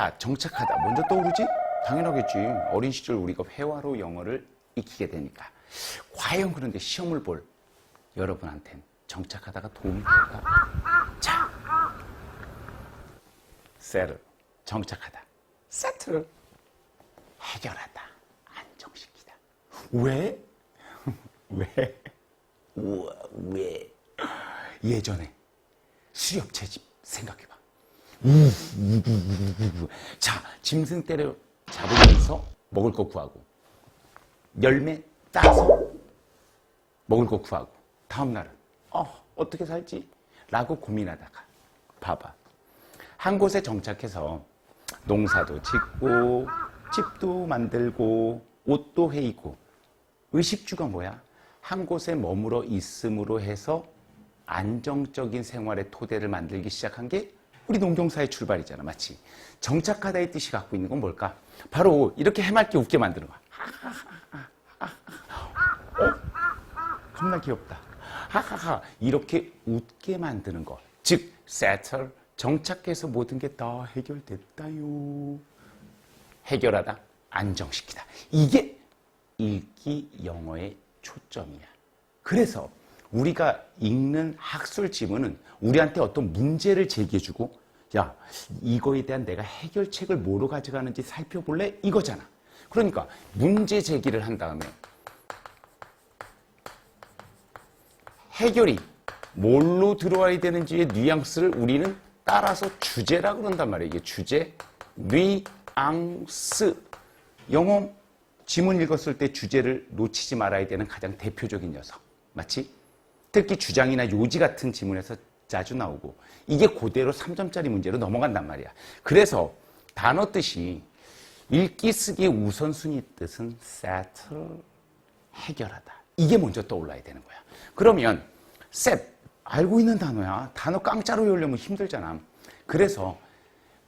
자, 정착하다. 먼저 떠오르지? 당연하겠지. 어린 시절 우리가 회화로 영어를 익히게 되니까. 과연 그런데 시험을 볼 여러분한텐 정착하다가 도움이 될까? 자, settle. 정착하다. settle. 해결하다. 안정시키다. 왜? 왜? 우와, 왜? 예전에 수렵채 집 생각해봐. 자, 짐승 때려 잡으면서 먹을 거 구하고, 열매 따서 먹을 거 구하고, 다음날은 어떻게 살지? 라고 고민하다가 봐봐. 한 곳에 정착해서 농사도 짓고 집도 만들고 옷도 해입고, 의식주가 뭐야? 한 곳에 머물러 있음으로 해서 안정적인 생활의 토대를 만들기 시작한 게 우리 농경사의 출발이잖아. 마치 정착하다의 뜻이 갖고 있는 건 뭘까? 바로 이렇게 해맑게 웃게 만드는 거야. 겁나 귀엽다. 하하하. 이렇게 웃게 만드는 거. 즉, settle. 정착해서 모든 게 다 해결됐다요. 해결하다, 안정시키다. 이게 읽기 영어의 초점이야. 그래서 우리가 읽는 학술 지문은 우리한테 어떤 문제를 제기해주고, 야, 이거에 대한 내가 해결책을 뭐로 가져가는지 살펴볼래? 이거잖아. 그러니까 문제 제기를 한 다음에 해결이 뭘로 들어와야 되는지의 뉘앙스를 우리는 따라서 주제라고 그런단 말이에요. 이게 주제, 뉘앙스. 영어 지문 읽었을 때 주제를 놓치지 말아야 되는 가장 대표적인 녀석. 마치 특히 주장이나 요지 같은 지문에서 자주 나오고, 이게 그대로 3점짜리 문제로 넘어간단 말이야. 그래서 단어 뜻이 읽기 쓰기의 우선순위 뜻은 settle, 해결하다. 이게 먼저 떠올라야 되는 거야. 그러면 set, 알고 있는 단어야. 단어 깡짜로 외우려면 힘들잖아. 그래서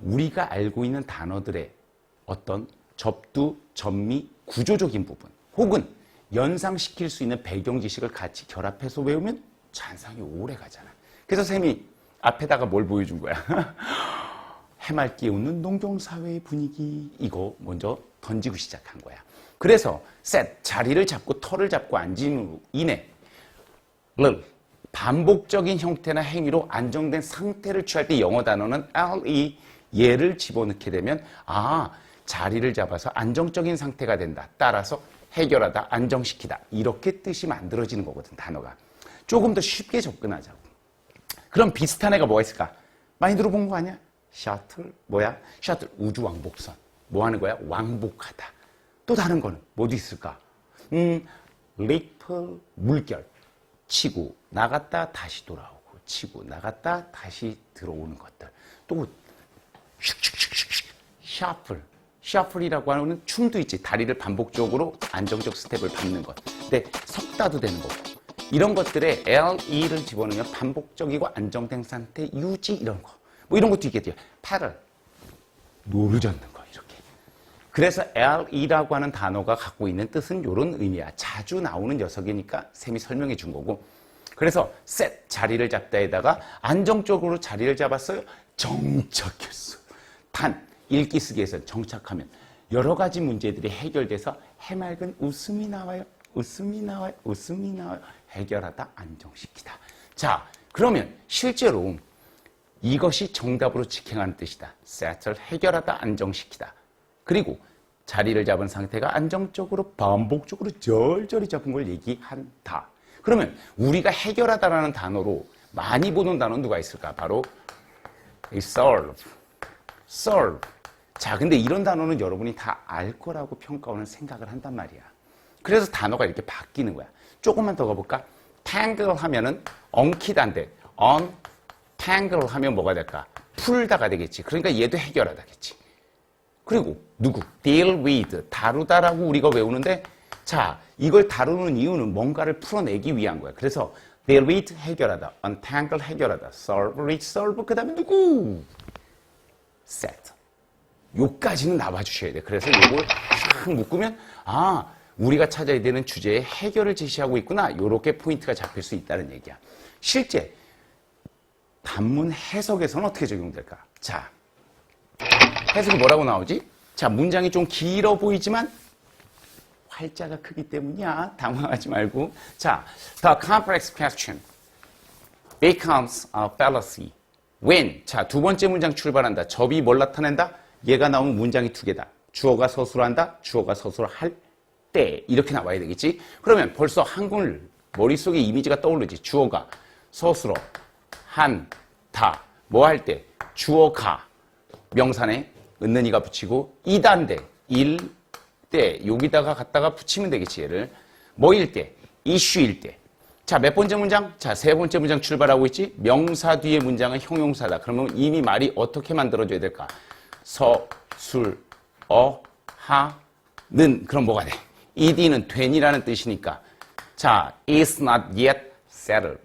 우리가 알고 있는 단어들의 어떤 접두, 접미, 구조적인 부분, 혹은 연상시킬 수 있는 배경 지식을 같이 결합해서 외우면 잔상이 오래 가잖아. 그래서 쌤이 앞에다가 뭘 보여준 거야? 해맑게 웃는 농경사회의 분위기, 이거 먼저 던지고 시작한 거야. 그래서 set, 자리를 잡고 털을 잡고 앉음으로 인해 를, 반복적인 형태나 행위로 안정된 상태를 취할 때 영어 단어는 le, 얘를 집어넣게 되면 자리를 잡아서 안정적인 상태가 된다. 따라서 해결하다, 안정시키다. 이렇게 뜻이 만들어지는 거거든, 단어가. 조금 더 쉽게 접근하자고. 그럼 비슷한 애가 뭐가 있을까? 많이 들어본 거 아니야? 셔틀, 뭐야? 셔틀, 우주왕복선. 뭐 하는 거야? 왕복하다. 또 다른 거는 뭐도 있을까? 리플, 물결. 치고 나갔다 다시 돌아오고, 치고 나갔다 다시 들어오는 것들. 또 슉슉슉슉 셔플. 셔플이라고 하는 춤도 있지. 다리를 반복적으로 안정적 스텝을 밟는 것. 근데 석다도 되는 거고. 이런 것들에 LE를 집어넣으면 반복적이고 안정된 상태 유지, 이런 거. 뭐 이런 것도 있게 돼요. 팔을 노르젓는 거, 이렇게. 그래서 LE라고 하는 단어가 갖고 있는 뜻은 이런 의미야. 자주 나오는 녀석이니까 쌤이 설명해 준 거고. 그래서 set, 자리를 잡다에다가 안정적으로 자리를 잡았어요. 정착했어. 단, 읽기 쓰기에서 정착하면 여러 가지 문제들이 해결돼서 해맑은 웃음이 나와요. 웃음이 나와요. 웃음이 나와요. 해결하다, 안정시키다. 자, 그러면 실제로 이것이 정답으로 직행하는 뜻이다. settle, 해결하다, 안정시키다. 그리고 자리를 잡은 상태가 안정적으로 반복적으로 절절히 잡은 걸 얘기한다. 그러면 우리가 해결하다라는 단어로 많이 보는 단어는 누가 있을까? 바로 solve. solve. 자, 근데 이런 단어는 여러분이 다 알 거라고 평가원은 생각을 한단 말이야. 그래서 단어가 이렇게 바뀌는 거야. 조금만 더 가볼까? tangle 하면은 엉키다인데 untangle 하면 뭐가 될까? 풀다가 되겠지. 그러니까 얘도 해결하다겠지. 그리고 누구? deal with, 다루다라고 우리가 외우는데, 자, 이걸 다루는 이유는 뭔가를 풀어내기 위한 거야. 그래서 deal with, 해결하다, untangle, 해결하다, solve, resolve, 그 다음에 누구? set. 요까지는 나와 주셔야 돼. 그래서 요걸 쫙 묶으면 우리가 찾아야 되는 주제에 해결을 제시하고 있구나. 요렇게 포인트가 잡힐 수 있다는 얘기야. 실제 단문 해석에서는 어떻게 적용될까? 자, 해석이 뭐라고 나오지? 자, 문장이 좀 길어 보이지만 활자가 크기 때문이야. 당황하지 말고. 자, the complex question becomes a fallacy when. 자, 두 번째 문장 출발한다. 접이 뭘 나타낸다? 얘가 나오면 문장이 두 개다. 주어가 서술어 한다. 주어가 서술어 할 때. 이렇게 나와야 되겠지? 그러면 벌써 한글 머릿속에 이미지가 떠오르지. 주어가 서술어 한다. 뭐 할 때? 주어가 명사네 은는이가 붙이고 이단대 일 때 여기다가 갖다가 붙이면 되겠지. 얘를 뭐일 때? 이슈일 때. 자, 몇 번째 문장? 자, 세 번째 문장 출발하고 있지? 명사 뒤에 문장은 형용사다. 그러면 이미 말이 어떻게 만들어줘야 될까? 서술어 하는. 그럼 뭐가 돼? ed는 된이라는 뜻이니까. 자, is not yet settled.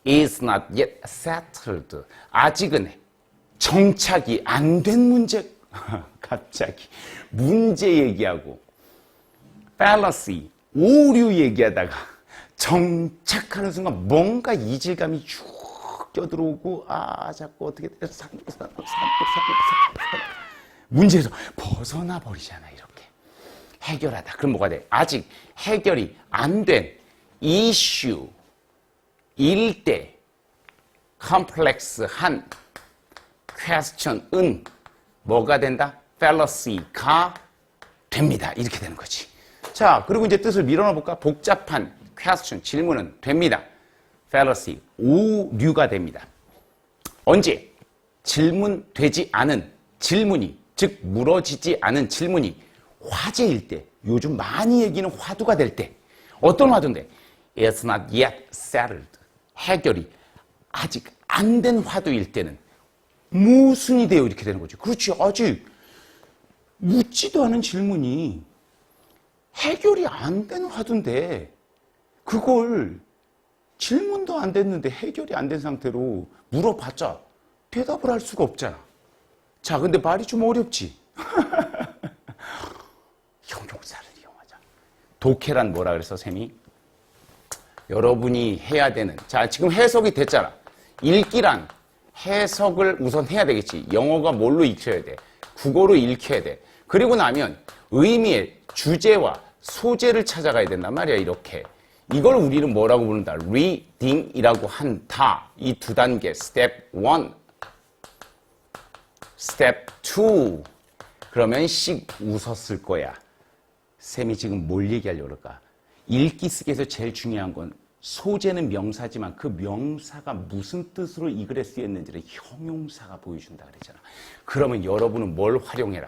is not yet settled. 아직은 정착이 안 된 문제. 갑자기 문제 얘기하고 fallacy 오류 얘기하다가 정착하는 순간 뭔가 이질감이 쭉 껴들어오고 자꾸 어떻게 문제에서 벗어나 버리잖아. 이렇게 해결하다. 그럼 뭐가 돼? 아직 해결이 안 된 이슈 일대 컴플렉스한 question은 뭐가 된다? fallacy가 됩니다. 이렇게 되는 거지. 자, 그리고 이제 뜻을 밀어넣어 볼까? 복잡한 question, 질문은 됩니다. fallacy, 오류가 됩니다. 언제? 질문되지 않은 질문이, 즉 물어지지 않은 질문이 화제일 때, 요즘 많이 얘기는 화두가 될 때. 어떤 화두인데? It's not yet settled. 해결이 아직 안 된 화두일 때는 무슨이 돼요? 이렇게 되는 거죠. 그렇지. 아직 묻지도 않은 질문이 해결이 안 된 화두인데 그걸 질문도 안 됐는데 해결이 안 된 상태로 물어봤자 대답을 할 수가 없잖아. 자, 근데 말이 좀 어렵지. 형용사를 이용하자. 독해란 뭐라 그랬어, 쌤이? 여러분이 해야 되는. 자, 지금 해석이 됐잖아. 읽기란 해석을 우선 해야 되겠지. 영어가 뭘로 익혀야 돼? 국어로 읽혀야 돼. 그리고 나면 의미의 주제와 소재를 찾아가야 된단 말이야. 이렇게. 이걸 우리는 뭐라고 부른다? reading이라고 한다. 이 두 단계. step 1, step 2. 그러면 씩 웃었을 거야. 쌤이 지금 뭘 얘기하려고 그럴까? 읽기 쓰기에서 제일 중요한 건 소재는 명사지만 그 명사가 무슨 뜻으로 이 글에 쓰였는지를 형용사가 보여준다 그랬잖아. 그러면 여러분은 뭘 활용해라?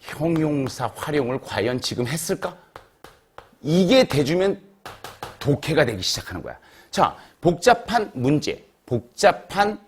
형용사 활용을 과연 지금 했을까? 이게 돼주면 독해가 되기 시작하는 거야. 자, 복잡한 문제, 복잡한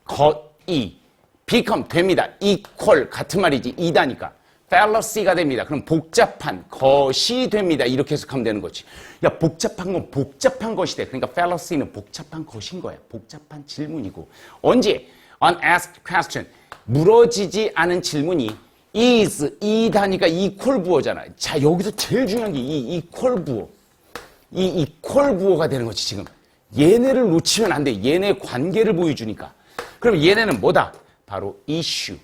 것이 become 됩니다. equal 같은 말이지. 이다니까. fallacy가 됩니다. 그럼 복잡한 것이 됩니다. 이렇게 해석하면 되는 거지. 야, 복잡한 건 복잡한 것이 돼. 그러니까 fallacy는 복잡한 것인 거야. 복잡한 질문이고. 언제? unasked question. 물어지지 않은 질문이 is, 이다니까 equal 부어잖아. 자, 여기서 제일 중요한 게 이 equal 부어. 이 equal 부어가 되는 거지, 지금. 얘네를 놓치면 안 돼. 얘네 관계를 보여주니까. 그럼 얘네는 뭐다? 바로 issue.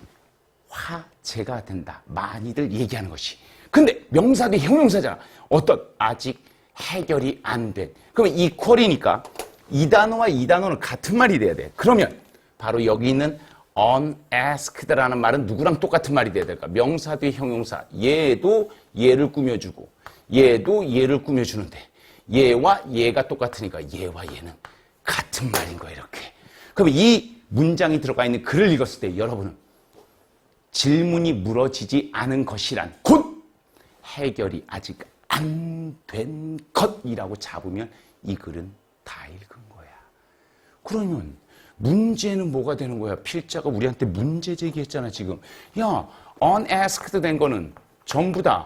화제가 된다. 많이들 얘기하는 것이. 근데 명사 대 형용사잖아. 어떤 아직 해결이 안 된. 그러면 equal이니까 이 단어와 이 단어는 같은 말이 돼야 돼. 그러면 바로 여기 있는 unasked라는 말은 누구랑 똑같은 말이 돼야 될까? 명사 대 형용사. 얘도 얘를 꾸며주고 얘도 얘를 꾸며주는데 얘와 얘가 똑같으니까 얘와 얘는 같은 말인 거야. 이렇게. 그럼 이 문장이 들어가 있는 글을 읽었을 때 여러분은 질문이 물어지지 않은 것이란 곧 해결이 아직 안 된 것이라고 잡으면 이 글은 다 읽은 거야. 그러면 문제는 뭐가 되는 거야? 필자가 우리한테 문제 제기했잖아, 지금. 야, unasked 된 거는 전부 다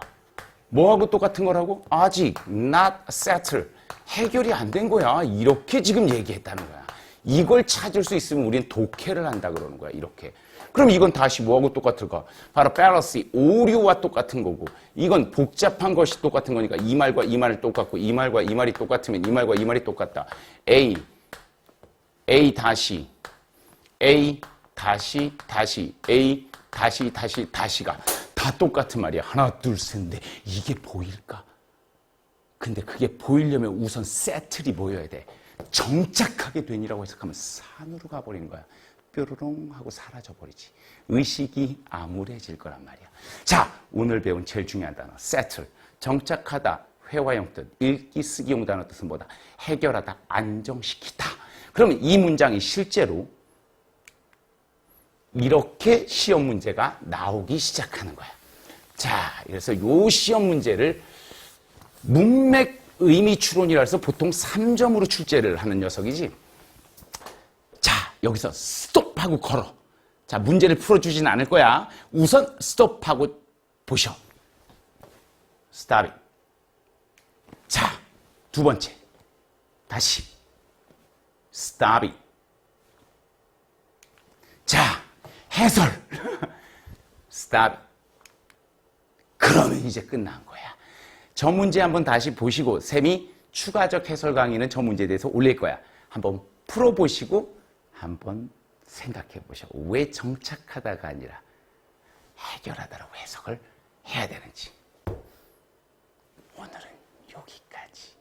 뭐하고 똑같은 거라고? 아직 not settled. 해결이 안 된 거야. 이렇게 지금 얘기했다는 거야. 이걸 찾을 수 있으면 우리는 독해를 한다 그러는 거야. 이렇게. 그럼 이건 다시 뭐하고 똑같을까? 바로 fallacy, 오류와 똑같은 거고 이건 복잡한 것이 똑같은 거니까 이 말과 이 말이 똑같고 이 말과 이 말이 똑같으면 이 말과 이 말이 똑같다. A 다시 A 다시 A 다시가 다 똑같은 말이야. 하나 둘 셋인데 이게 보일까? 근데 그게 보이려면 우선 세틀이 보여야 돼. 정착하게 되니라고 해석하면 산으로 가버리는 거야. 뾰로롱 하고 사라져버리지. 의식이 암울해질 거란 말이야. 자, 오늘 배운 제일 중요한 단어 세틀. 정착하다, 회화형 뜻, 읽기, 쓰기용 단어 뜻은 뭐다? 해결하다, 안정시키다. 그러면 이 문장이 실제로 이렇게 시험 문제가 나오기 시작하는 거야. 자, 그래서 요 시험 문제를 문맥 의미 추론이라 해서 보통 3점으로 출제를 하는 녀석이지. 자, 여기서 스톱하고 걸어. 자, 문제를 풀어주진 않을 거야. 우선 스톱하고 보셔. 스탑. 자, 두 번째. 다시. 스탑. 자, 해설. 스탑. 그러면 이제 끝난 거야. 저 문제 한번 다시 보시고 쌤이 추가적 해설 강의는 저 문제에 대해서 올릴 거야. 한번 풀어보시고 한번 생각해 보셔. 왜 정착하다가 아니라 해결하다라고 해석을 해야 되는지. 오늘은 여기까지.